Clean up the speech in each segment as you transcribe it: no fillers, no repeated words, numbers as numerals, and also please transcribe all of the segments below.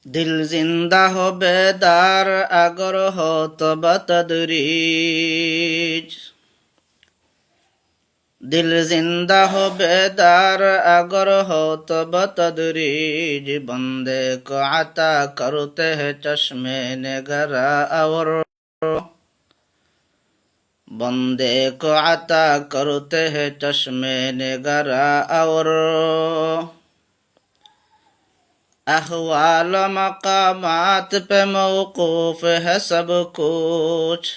দিল জিন্দা হবে দার আগর হত বতদরিজ। দিল জিন্দা হবে দার আগর হত বতদরিজ। বন্দে کو عطا کرتے ہیں چشمے نگرا اور بندے کو عطا کرتے ہیں چشمے نگرا اور احوال مقامات پہ موقوف ہے سب کچھ۔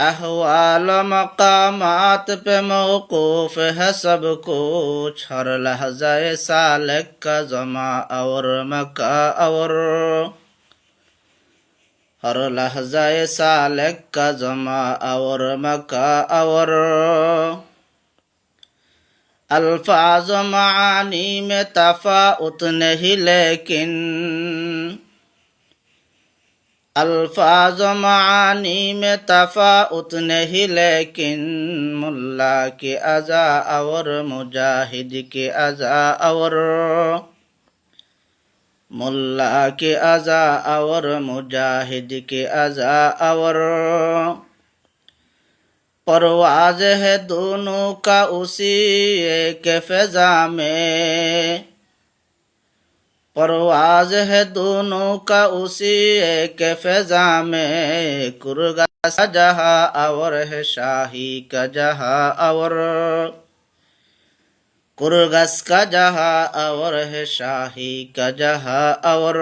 احوال مقامات پہ موقوف ہے سب کچھ۔ ہر لحظہ سالک کا زماں اور مکہ اور ہر لحظہ سالک کا زماں اور مکہ اور الفاظ معانی میں تفاوت نہیں لیکن الفاظ معانی میں تفاوت نہیں لیکن ملا کی اذا اور مجاہد کی اذا اور ملا کی اذا اور مجاہد کی اذا اور پرواز ہے دونوں کا اسی ایک فضا میں۔ پرواز ہے دونوں کا اسی ایک فضا میں۔ کرگس کا جہاں اور ہے شاہی کا جہاں اور کرگس کا جہاں اور ہے شاہی کا جہاں اور